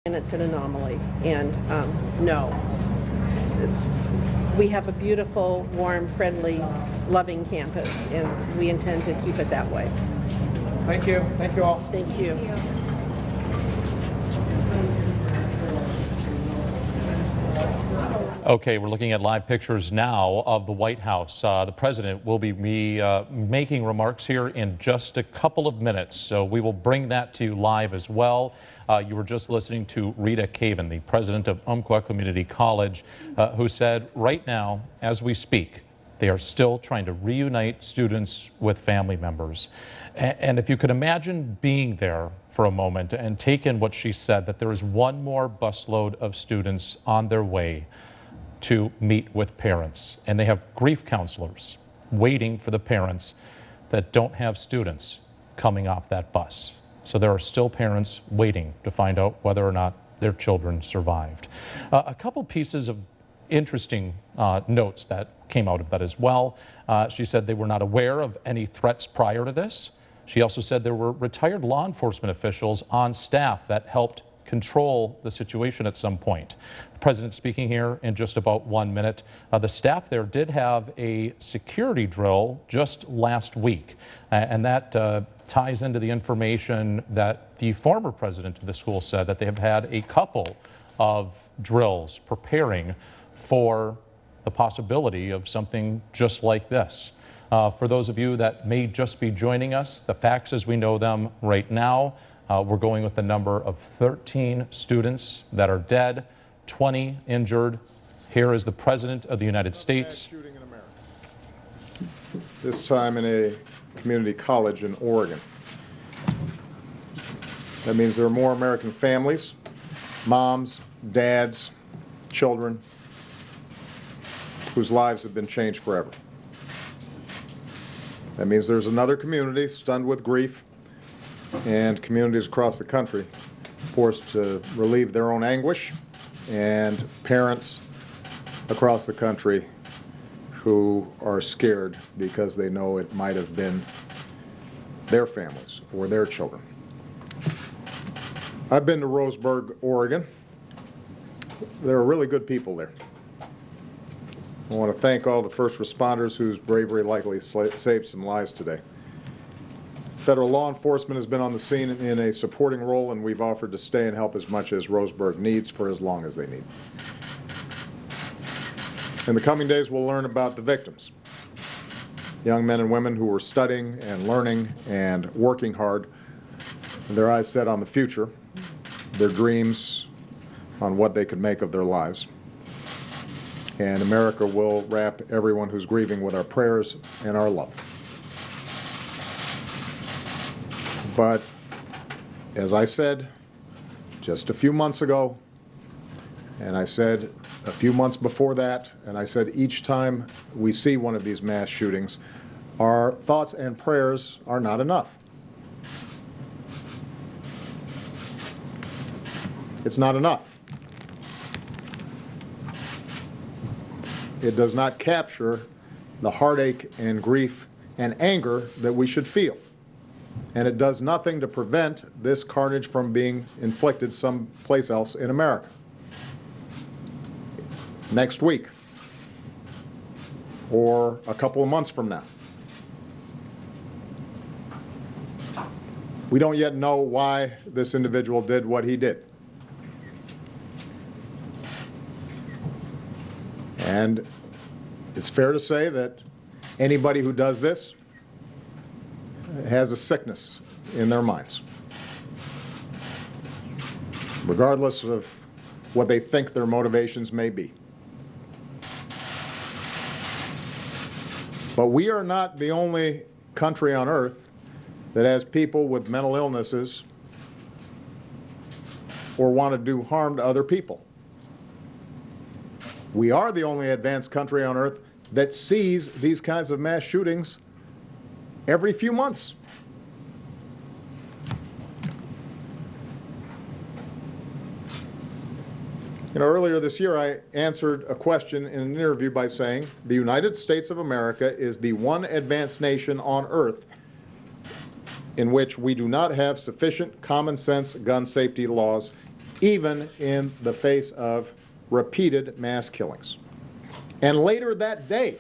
and it's an anomaly. And no, we have a beautiful, warm, friendly, loving campus, and we intend to keep it that way. Thank you. Thank you all. Thank you. Okay, we're looking at live pictures now of the White House. The president will be making remarks here in just a couple of minutes, so we will bring that to you live as well. You were just listening to Rita Caven, the president of Umpqua Community College, who said right now, as we speak, they are still trying to reunite students with family members. And if you could imagine being there for a moment and take in what she said, that there is one more busload of students on their way to meet with parents, and they have grief counselors waiting for the parents that don't have students coming off that bus. So there are still parents waiting to find out whether or not their children survived. A couple pieces of interesting notes that came out of that as well. She said they were not aware of any threats prior to this. She also said there were retired law enforcement officials on staff that helped control the situation at some point. The president speaking here in just about 1 minute. The staff there did have a security drill just last week, and that ties into the information that the former president of the school said, that they have had a couple of drills preparing for the possibility of something just like this. For those of you that may just be joining us, the facts as we know them right now, we're going with the number of 13 students that are dead, 20 injured. Here is the President of the United States. Shooting in America. This time in a community college in Oregon. That means there are more American families, moms, dads, children, whose lives have been changed forever. That means there's another community stunned with grief, and communities across the country forced to relieve their own anguish, and parents across the country who are scared because they know it might have been their families or their children. I've been to Roseburg, Oregon. There are really good people there. I want to thank all the first responders whose bravery likely saved some lives today. Federal law enforcement has been on the scene in a supporting role, and we've offered to stay and help as much as Roseburg needs for as long as they need. In the coming days, we'll learn about the victims, young men and women who were studying and learning and working hard, their eyes set on the future, their dreams on what they could make of their lives. And America will wrap everyone who's grieving with our prayers and our love. But as I said just a few months ago, and I said a few months before that, and I said each time we see one of these mass shootings, our thoughts and prayers are not enough. It's not enough. It does not capture the heartache and grief and anger that we should feel. And it does nothing to prevent this carnage from being inflicted someplace else in America. Next week, or a couple of months from now. We don't yet know why this individual did what he did. And it's fair to say that anybody who does this has a sickness in their minds, regardless of what they think their motivations may be. But we are not the only country on earth that has people with mental illnesses or want to do harm to other people. We are the only advanced country on earth that sees these kinds of mass shootings every few months. You know, earlier this year I answered a question in an interview by saying, the United States of America is the one advanced nation on earth in which we do not have sufficient common sense gun safety laws even in the face of repeated mass killings. And later that day,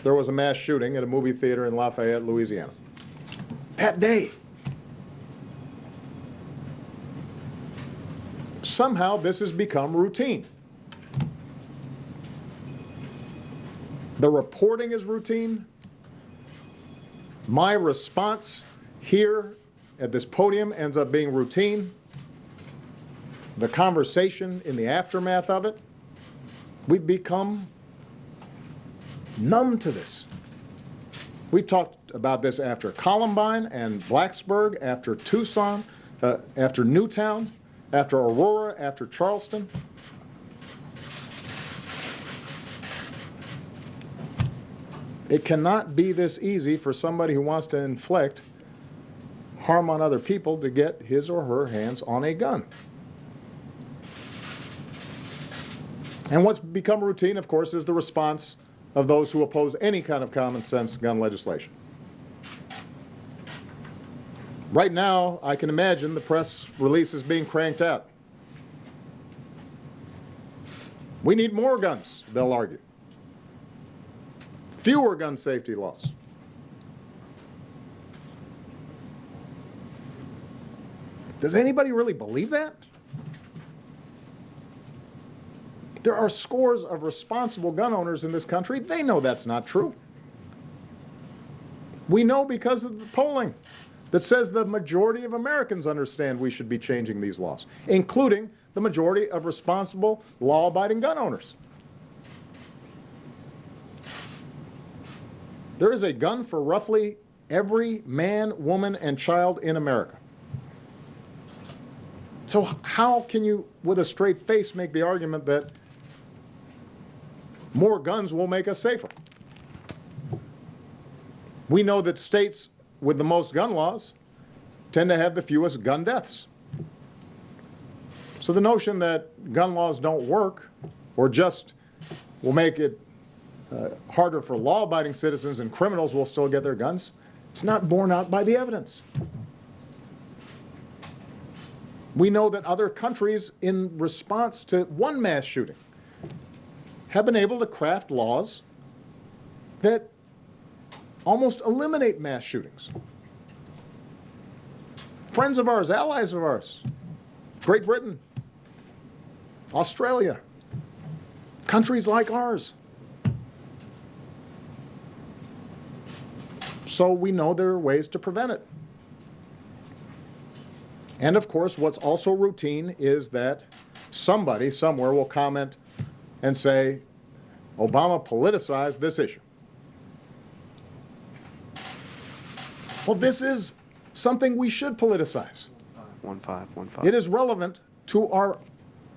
there was a mass shooting at a movie theater in Lafayette, Louisiana. That day. Somehow this has become routine. The reporting is routine. My response here at this podium ends up being routine. The conversation in the aftermath of it, we've become numb to this. We talked about this after Columbine and Blacksburg, after Tucson, after Newtown, after Aurora, after Charleston. It cannot be this easy for somebody who wants to inflict harm on other people to get his or her hands on a gun. And what's become routine, of course, is the response of those who oppose any kind of common sense gun legislation. Right now, I can imagine the press releases being cranked out. We need more guns, they'll argue. Fewer gun safety laws. Does anybody really believe that? There are scores of responsible gun owners in this country. They know that's not true. We know because of the polling that says the majority of Americans understand we should be changing these laws, including the majority of responsible, law-abiding gun owners. There is a gun for roughly every man, woman, and child in America. So how can you, with a straight face, make the argument that more guns will make us safer? We know that states with the most gun laws tend to have the fewest gun deaths. So the notion that gun laws don't work or just will make it harder for law-abiding citizens and criminals will still get their guns, it's not borne out by the evidence. We know that other countries, in response to one mass shooting, have been able to craft laws that almost eliminate mass shootings. Friends of ours, allies of ours, Great Britain, Australia, countries like ours. So we know there are ways to prevent it. And of course, what's also routine is that somebody somewhere will comment and say, Obama politicized this issue. Well, this is something we should politicize. 1515. It is relevant to our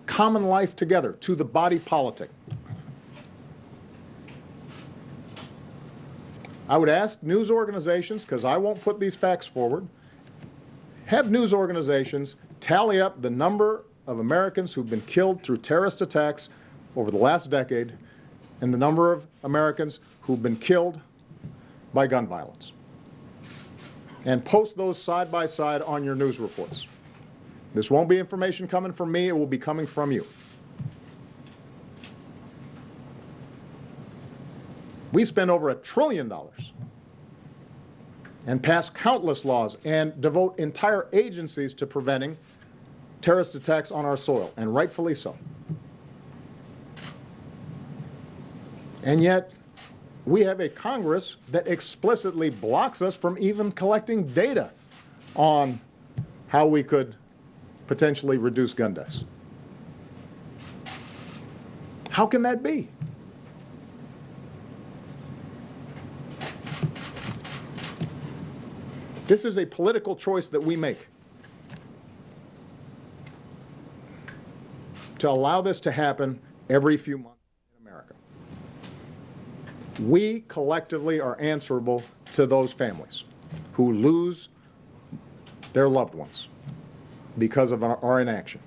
common life together, to the body politic. I would ask news organizations, because I won't put these facts forward, have news organizations tally up the number of Americans who've been killed through terrorist attacks over the last decade and the number of Americans who've been killed by gun violence. And post those side by side on your news reports. This won't be information coming from me, it will be coming from you. We spend over $1 trillion and pass countless laws and devote entire agencies to preventing terrorist attacks on our soil, and rightfully so. And yet, we have a Congress that explicitly blocks us from even collecting data on how we could potentially reduce gun deaths. How can that be? This is a political choice that we make. To allow this to happen every few months in America. We collectively are answerable to those families who lose their loved ones because of our inaction.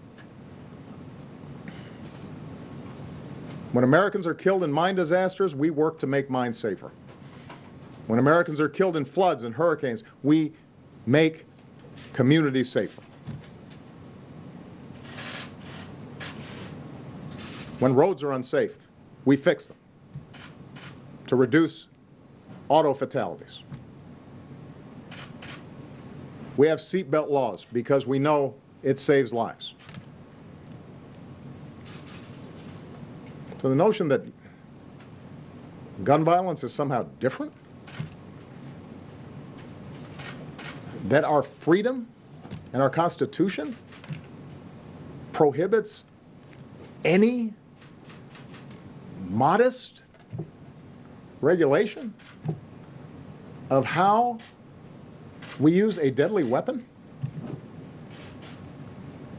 When Americans are killed in mine disasters, we work to make mines safer. When Americans are killed in floods and hurricanes, we make communities safer. When roads are unsafe, we fix them to reduce auto fatalities. We have seatbelt laws because we know it saves lives. So the notion that gun violence is somehow different, that our freedom and our Constitution prohibits any modest regulation of how we use a deadly weapon,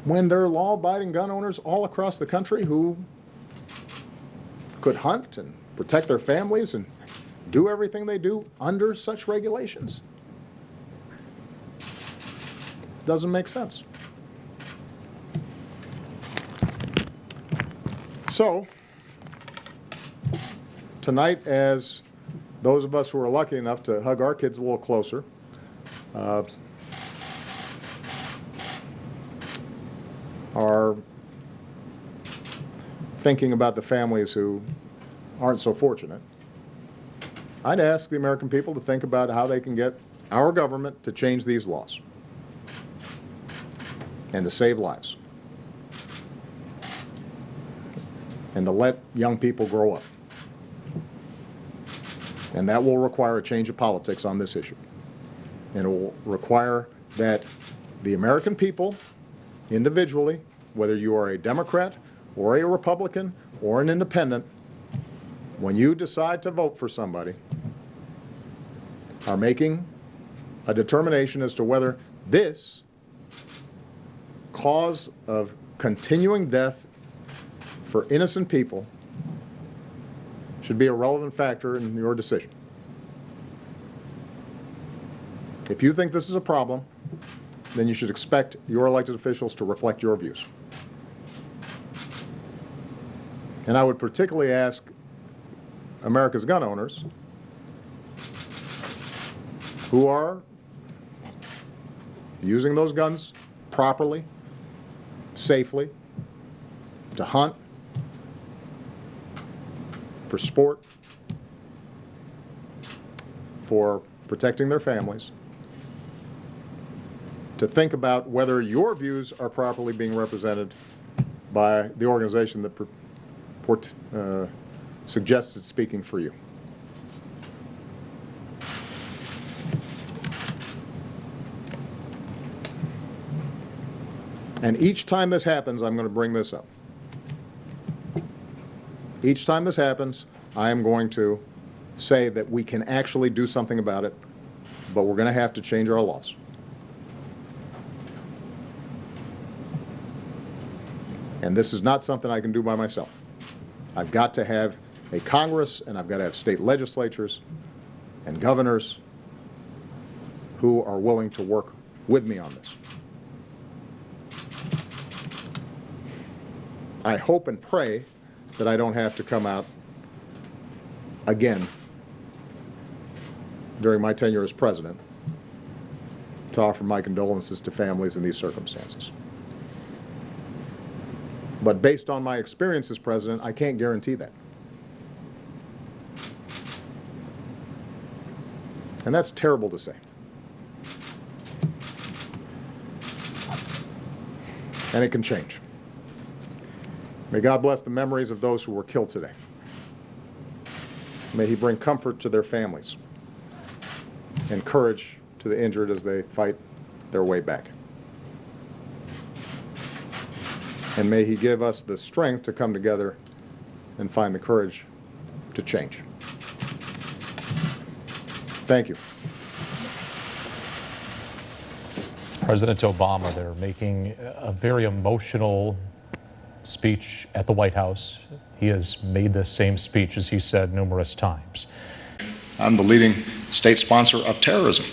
when there are law-abiding gun owners all across the country who could hunt and protect their families and do everything they do under such regulations. Doesn't make sense. So, tonight, as those of us who are lucky enough to hug our kids a little closer, are thinking about the families who aren't so fortunate, I'd ask the American people to think about how they can get our government to change these laws and to save lives and to let young people grow up. And that will require a change of politics on this issue. And it will require that the American people, individually, whether you are a Democrat or a Republican or an independent, when you decide to vote for somebody, are making a determination as to whether this cause of continuing death for innocent people should be a relevant factor in your decision. If you think this is a problem, then you should expect your elected officials to reflect your views. And I would particularly ask America's gun owners who are using those guns properly, safely, to hunt, for sport, for protecting their families, to think about whether your views are properly being represented by the organization that suggests it's speaking for you. And each time this happens, I'm going to bring this up. Each time this happens, I am going to say that we can actually do something about it, but we're going to have to change our laws. And this is not something I can do by myself. I've got to have a Congress, and I've got to have state legislatures and governors who are willing to work with me on this. I hope and pray that I don't have to come out again during my tenure as president to offer my condolences to families in these circumstances. But based on my experience as president, I can't guarantee that. And that's terrible to say. And it can change. May God bless the memories of those who were killed today. May He bring comfort to their families and courage to the injured as they fight their way back. And may He give us the strength to come together and find the courage to change. Thank you. President Obama, they're making a very emotional speech at the White House. He has made this same speech, as he said, numerous times. I'm the leading state sponsor of terrorism